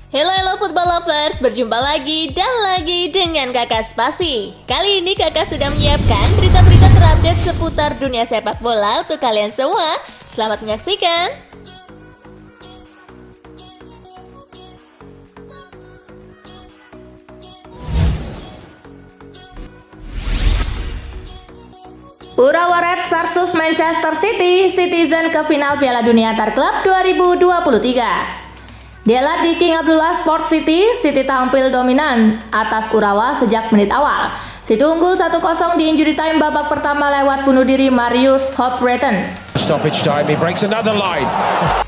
Hello football lovers, berjumpa lagi dan lagi dengan Kakak Spasi. Kali ini Kakak sudah menyiapkan berita-berita terupdate seputar dunia sepak bola untuk kalian semua. Selamat menyaksikan. Urawa Reds versus Manchester City, Citizen ke final Piala Dunia Antar Klub 2023. Dihelat di King Abdullah Sport City tampil dominan atas Urawa sejak menit awal. City unggul 1-0 di injury time babak pertama lewat bunuh diri Marius Hopbretten. Stoppage time, he breaks another line.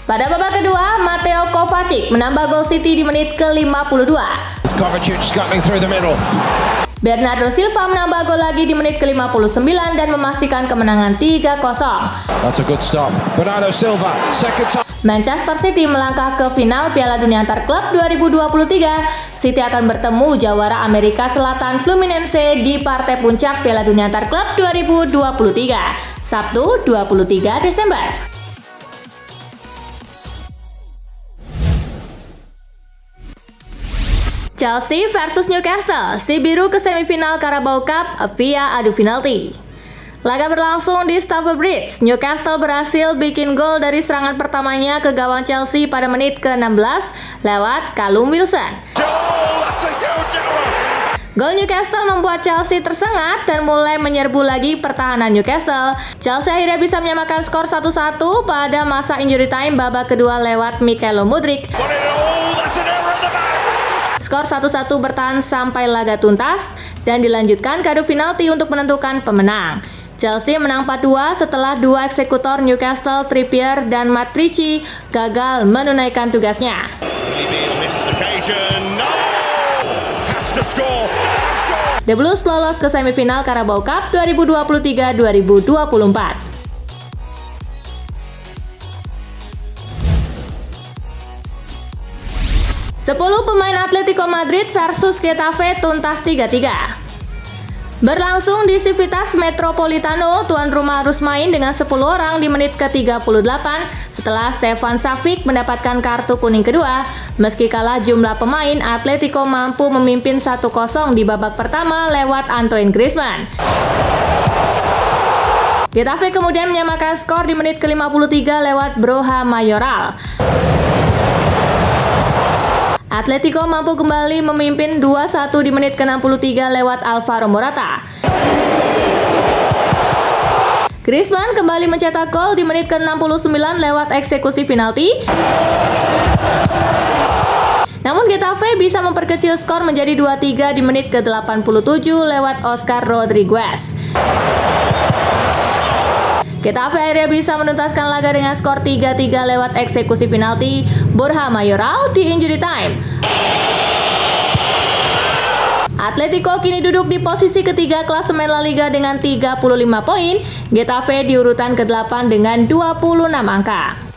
Pada babak kedua, Mateo Kovacic menambah gol City di menit ke-52. Kovacic coming through the middle. Bernardo Silva menambah gol lagi di menit ke-59 dan memastikan kemenangan 3-0. That's a good stop. Bernardo Silva, second time. Manchester City melangkah ke final Piala Dunia Antar Klub 2023. City akan bertemu jawara Amerika Selatan Fluminense di partai puncak Piala Dunia Antar Klub 2023, Sabtu 23 Desember. Chelsea versus Newcastle, si biru ke semifinal Carabao Cup via adu penalti. Laga berlangsung di Stamford Bridge. Newcastle berhasil bikin gol dari serangan pertamanya ke gawang Chelsea pada menit ke-16 lewat Callum Wilson. Gol Newcastle membuat Chelsea tersengat dan mulai menyerbu lagi pertahanan Newcastle. Chelsea akhirnya bisa menyamakan skor 1-1 pada masa injury time babak kedua lewat Mykhailo Mudryk. Skor 1-1 bertahan sampai laga tuntas dan dilanjutkan ke adu penalti untuk menentukan pemenang. Chelsea menang 4-2 setelah dua eksekutor Newcastle, Trippier dan Matrici gagal menunaikan tugasnya. The Blues lolos ke semifinal Carabao Cup 2023-2024. Sepuluh pemain Atletico Madrid versus Getafe tuntas 3-3. Berlangsung di Civitas Metropolitano, tuan rumah harus main dengan 10 orang di menit ke-38 setelah Stefan Savic mendapatkan kartu kuning kedua. Meski kalah jumlah pemain, Atletico mampu memimpin 1-0 di babak pertama lewat Antoine Griezmann. Getafe kemudian menyamakan skor di menit ke-53 lewat Broja Mayoral. Atletico mampu kembali memimpin 2-1 di menit ke-63 lewat Alvaro Morata. Griezmann kembali mencetak gol di menit ke-69 lewat eksekusi penalti. Namun Getafe bisa memperkecil skor menjadi 2-3 di menit ke-87 lewat Oscar Rodriguez. Getafe akhirnya bisa menuntaskan laga dengan skor 3-3 lewat eksekusi penalti Borja Mayoral di injury time. Atletico kini duduk di posisi ketiga klasemen La Liga dengan 35 poin. Getafe di urutan ke-8 dengan 26 angka.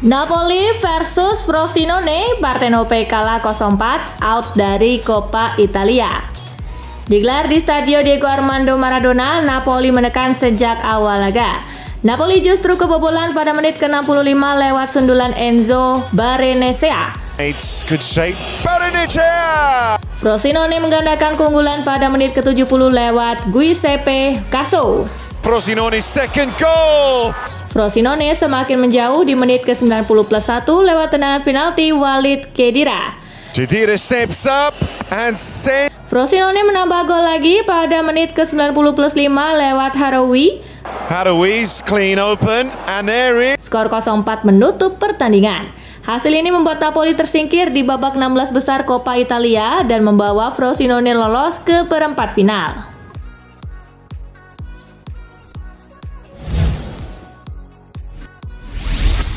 Napoli versus Frosinone, Partenope kalah 0-4 out dari Coppa Italia. Digelar di Stadio Diego Armando Maradona, Napoli menekan sejak awal laga. Napoli justru kebobolan pada menit ke-65 lewat sundulan Enzo Barrenechea. Good shape, Barrenechea! Frosinone menggandakan keunggulan pada menit ke-70 lewat Giuseppe Casso. Frosinone second goal! Frosinone semakin menjauh di menit ke-90 plus 1 lewat tendangan penalti Walid Khedira. Khedira steps up and sends. Frosinone menambah gol lagi pada menit ke-90 plus 5 lewat Harawi. Harawi's clean open and there is. Skor 0-4 menutup pertandingan. Hasil ini membuat Napoli tersingkir di babak 16 besar Coppa Italia dan membawa Frosinone lolos ke perempat final.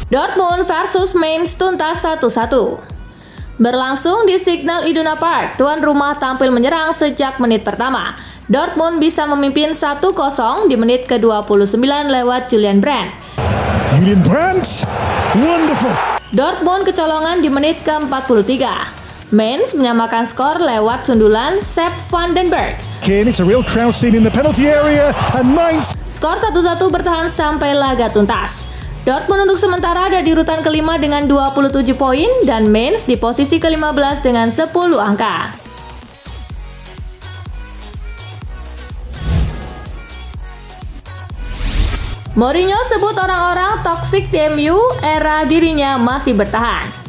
Dortmund versus Mainz tuntas 1-1. Berlangsung di Signal Iduna Park, tuan rumah tampil menyerang sejak menit pertama. Dortmund bisa memimpin 1-0 di menit ke-29 lewat Julian Brandt. Julian Brandt, wonderful. Dortmund kecolongan di menit ke-43. Mainz menyamakan skor lewat sundulan Sepp van den Berg. It's a real crowd scene in the penalty area and Mainz. Skor 1-1 bertahan sampai laga tuntas. Dortmund untuk sementara ada di urutan kelima dengan 27 poin dan Mainz di posisi ke-15 dengan 10 angka. Mourinho sebut orang-orang toksik di MU, era dirinya masih bertahan.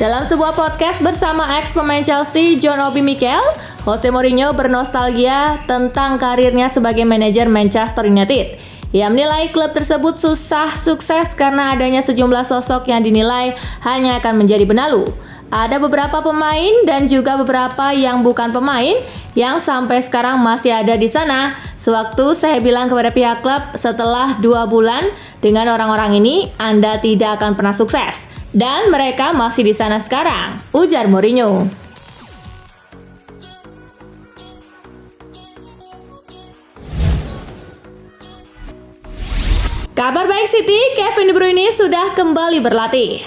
Dalam sebuah podcast bersama ex-pemain Chelsea John Obi Mikel, Jose Mourinho bernostalgia tentang karirnya sebagai manajer Manchester United. Ia menilai klub tersebut susah sukses karena adanya sejumlah sosok yang dinilai hanya akan menjadi benalu. Ada beberapa pemain dan juga beberapa yang bukan pemain yang sampai sekarang masih ada di sana. Sewaktu saya bilang kepada pihak klub, setelah 2 bulan dengan orang-orang ini, Anda tidak akan pernah sukses. Dan mereka masih di sana sekarang, ujar Mourinho. Kabar baik City, Kevin De Bruyne sudah kembali berlatih.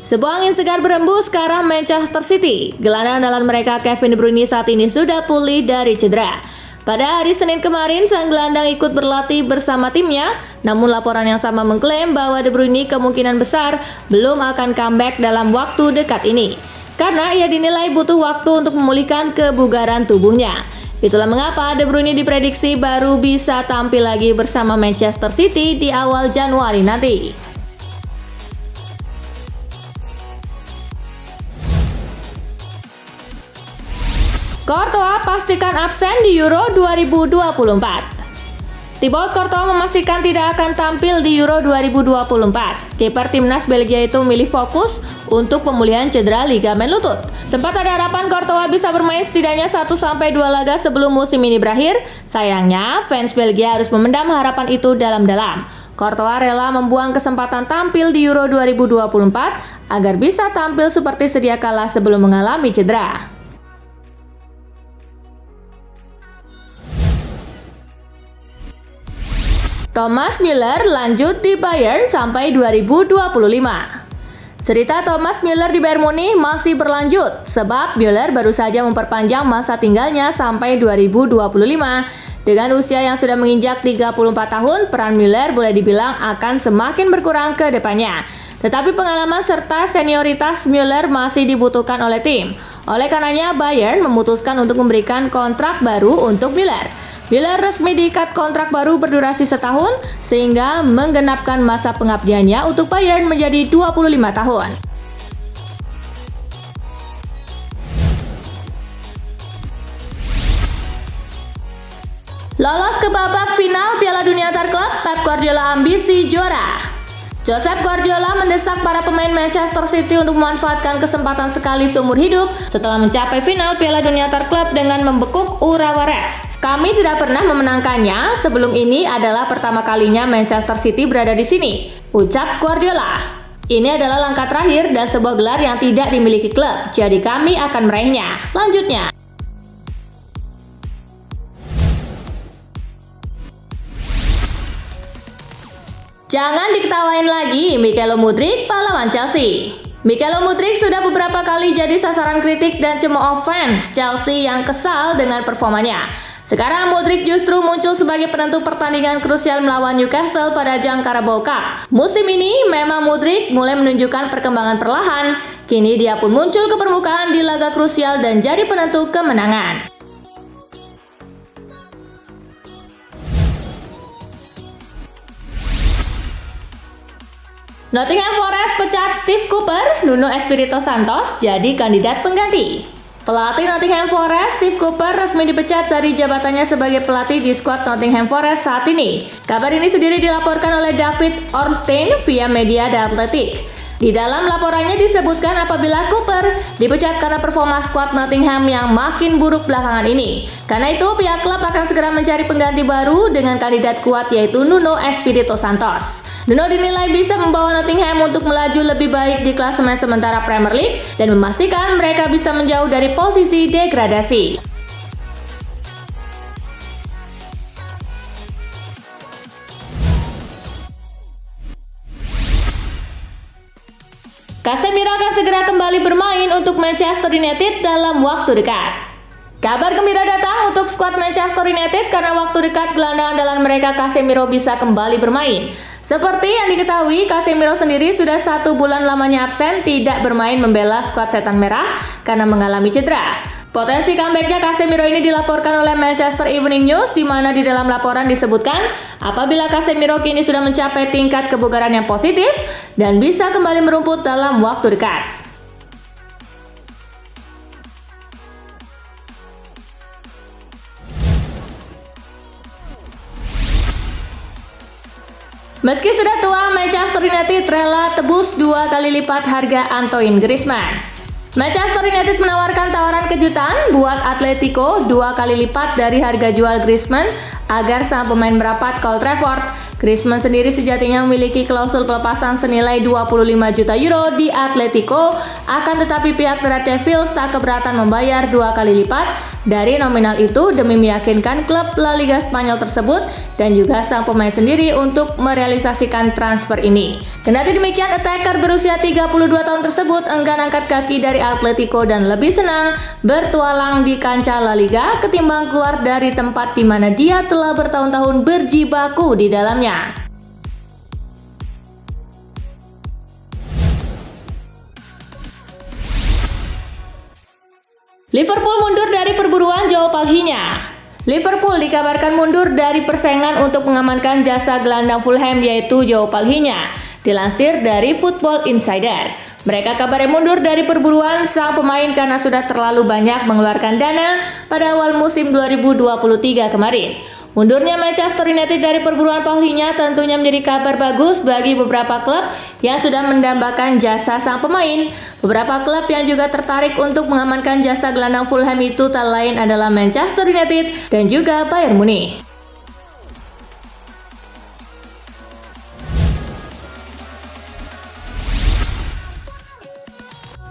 Sebuah angin segar berembus ke arah Manchester City. Gelandang andalan mereka Kevin De Bruyne saat ini sudah pulih dari cedera. Pada hari Senin kemarin, sang gelandang ikut berlatih bersama timnya. Namun laporan yang sama mengklaim bahwa De Bruyne kemungkinan besar belum akan comeback dalam waktu dekat ini. Karena ia dinilai butuh waktu untuk memulihkan kebugaran tubuhnya. Itulah mengapa De Bruyne diprediksi baru bisa tampil lagi bersama Manchester City di awal Januari nanti. Courtois pastikan absen di Euro 2024. Thibaut Courtois memastikan tidak akan tampil di Euro 2024. Kiper timnas Belgia itu memilih fokus untuk pemulihan cedera ligamen lutut. Sempat ada harapan Courtois bisa bermain setidaknya 1-2 laga sebelum musim ini berakhir. Sayangnya, fans Belgia harus memendam harapan itu dalam-dalam. Courtois rela membuang kesempatan tampil di Euro 2024 agar bisa tampil seperti sedia kala sebelum mengalami cedera. Thomas Müller lanjut di Bayern sampai 2025. Cerita Thomas Müller di Bayern Munich masih berlanjut sebab Müller baru saja memperpanjang masa tinggalnya sampai 2025. Dengan usia yang sudah menginjak 34 tahun, peran Müller boleh dibilang akan semakin berkurang ke depannya. Tetapi pengalaman serta senioritas Müller masih dibutuhkan oleh tim. Oleh karenanya, Bayern memutuskan untuk memberikan kontrak baru untuk Müller. Müller resmi diikat kontrak baru berdurasi setahun, sehingga menggenapkan masa pengabdiannya untuk Bayern menjadi 25 tahun. Lolos ke babak final Piala Dunia antar klub, Pep Guardiola ambisi juara. Josep Guardiola mendesak para pemain Manchester City untuk memanfaatkan kesempatan sekali seumur hidup setelah mencapai final Piala Dunia antar klub dengan membekuk Urawa Reds. Kami tidak pernah memenangkannya, sebelum ini adalah pertama kalinya Manchester City berada di sini, ucap Guardiola. Ini adalah langkah terakhir dan sebuah gelar yang tidak dimiliki klub, jadi kami akan meraihnya. Lanjutnya. Jangan diketawain lagi, Mykhailo Mudryk, pahlawan Chelsea. Mykhailo Mudryk sudah beberapa kali jadi sasaran kritik dan cemooh fans Chelsea yang kesal dengan performanya. Sekarang Mudryk justru muncul sebagai penentu pertandingan krusial melawan Newcastle pada ajang Carabao Cup. Musim ini memang Mudryk mulai menunjukkan perkembangan perlahan. Kini dia pun muncul ke permukaan di laga krusial dan jadi penentu kemenangan. Nottingham Forest pecat Steve Cooper, Nuno Espirito Santos jadi kandidat pengganti. Pelatih Nottingham Forest, Steve Cooper, resmi dipecat dari jabatannya sebagai pelatih di skuad Nottingham Forest saat ini. Kabar ini sendiri dilaporkan oleh David Ornstein via media The Athletic. Di dalam laporannya disebutkan apabila Cooper dipecat karena performa skuad Nottingham yang makin buruk belakangan ini. Karena itu pihak klub akan segera mencari pengganti baru dengan kandidat kuat yaitu Nuno Espirito Santos. Nuno dinilai bisa membawa Nottingham untuk melaju lebih baik di klasemen sementara Premier League dan memastikan mereka bisa menjauh dari posisi degradasi. Casemiro akan segera kembali bermain untuk Manchester United dalam waktu dekat. Kabar gembira datang untuk skuad Manchester United karena waktu dekat gelandang andalan mereka Casemiro bisa kembali bermain. Seperti yang diketahui, Casemiro sendiri sudah 1 bulan lamanya absen tidak bermain membela skuad Setan Merah karena mengalami cedera. Potensi comebacknya Casemiro ini dilaporkan oleh Manchester Evening News, di mana di dalam laporan disebutkan apabila Casemiro kini sudah mencapai tingkat kebugaran yang positif dan bisa kembali merumput dalam waktu dekat. Meski sudah tua, Manchester United rela tebus 2 kali lipat harga Antoine Griezmann. Manchester United menawarkan tawaran kejutan buat Atletico 2 kali lipat dari harga jual Griezmann agar sang pemain merapat ke Old Trafford. Griezmann sendiri sejatinya memiliki klausul pelepasan senilai 25 juta euro di Atletico, akan tetapi pihak The Red Devils tak keberatan membayar 2 kali lipat dari nominal itu demi meyakinkan klub La Liga Spanyol tersebut dan juga sang pemain sendiri untuk merealisasikan transfer ini. Kendati demikian, attacker berusia 32 tahun tersebut enggan angkat kaki dari Atletico dan lebih senang bertualang di kancah La Liga ketimbang keluar dari tempat di mana dia telah bertahun-tahun berjibaku di dalamnya. Liverpool mundur dari perburuan Joao Palhinha. Liverpool dikabarkan mundur dari persaingan untuk mengamankan jasa gelandang Fulham yaitu Joao Palhinha. Dilansir dari Football Insider, mereka kabarnya mundur dari perburuan sang pemain karena sudah terlalu banyak mengeluarkan dana pada awal musim 2023 kemarin. Mundurnya Manchester United dari perburuan Palhinha tentunya menjadi kabar bagus bagi beberapa klub yang sudah mendambakan jasa sang pemain. Beberapa klub yang juga tertarik untuk mengamankan jasa gelandang Fulham itu tak lain adalah Manchester United dan juga Bayern Munich.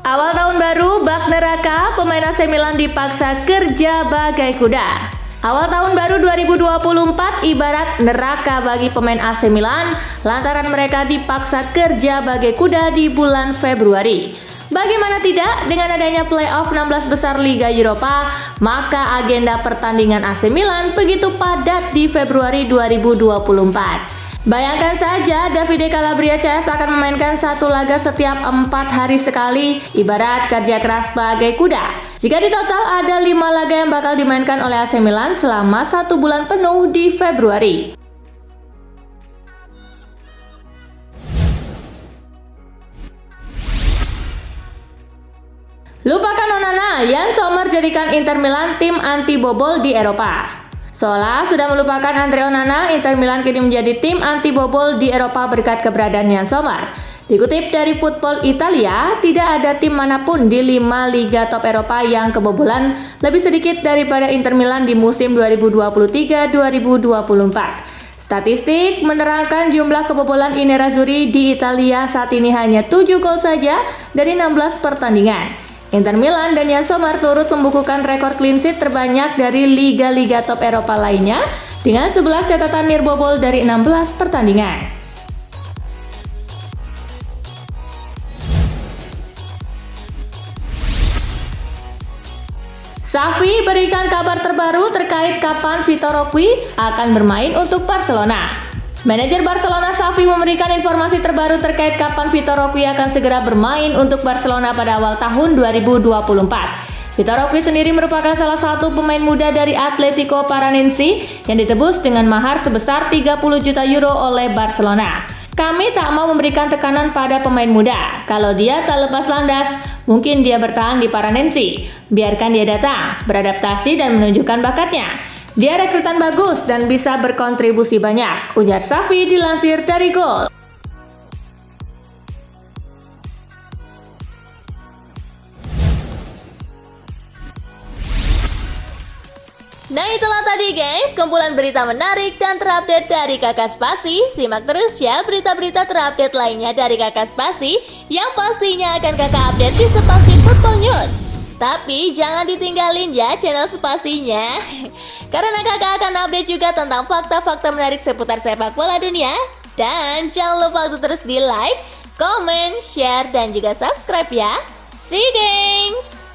Awal tahun baru, bak neraka, pemain AC Milan dipaksa kerja bagai kuda. Awal tahun baru 2024 ibarat neraka bagi pemain AC Milan lantaran mereka dipaksa kerja bagai kuda di bulan Februari. Bagaimana tidak, dengan adanya playoff 16 besar Liga Eropa, maka agenda pertandingan AC Milan begitu padat di Februari 2024. Bayangkan saja, Davide Calabria CS akan memainkan 1 laga setiap 4 hari sekali, ibarat kerja keras bagai kuda. Jika di total ada 5 laga yang bakal dimainkan oleh AC Milan selama 1 bulan penuh di Februari. Lupakan Onana, Jan Sommer jadikan Inter Milan tim anti bobol di Eropa. Seolah sudah melupakan Andre Onana, Inter Milan kini menjadi tim anti bobol di Eropa berkat keberadaan Jan Sommer. Dikutip dari Football Italia, tidak ada tim manapun di 5 liga top Eropa yang kebobolan lebih sedikit daripada Inter Milan di musim 2023-2024. Statistik menerangkan jumlah kebobolan I Nerazzurri di Italia saat ini hanya 7 gol saja dari 16 pertandingan. Inter Milan dan Jan Sommer turut membukukan rekor clean sheet terbanyak dari liga-liga top Eropa lainnya dengan 11 catatan nirbobol dari 16 pertandingan. Xavi berikan kabar terbaru terkait kapan Vitor Roque akan bermain untuk Barcelona. Manajer Barcelona Xavi memberikan informasi terbaru terkait kapan Vitor Roque akan segera bermain untuk Barcelona pada awal tahun 2024. Vitor Roque sendiri merupakan salah satu pemain muda dari Atletico Paranense yang ditebus dengan mahar sebesar 30 juta euro oleh Barcelona. Kami tak mau memberikan tekanan pada pemain muda. Kalau dia tak lepas landas, mungkin dia bertahan di Paranense. Biarkan dia datang, beradaptasi dan menunjukkan bakatnya. Dia rekrutan bagus dan bisa berkontribusi banyak, ujar Xavi dilansir dari Goal. Nah itulah tadi guys, kumpulan berita menarik dan terupdate dari Kakak Spasi. Simak terus ya berita-berita terupdate lainnya dari Kakak Spasi yang pastinya akan Kakak update di Spasi Football News. Tapi jangan ditinggalin ya channel Spasinya, karena kakak akan update juga tentang fakta-fakta menarik seputar sepak bola dunia. Dan jangan lupa untuk terus di like, komen, share, dan juga subscribe ya. See you, gengs!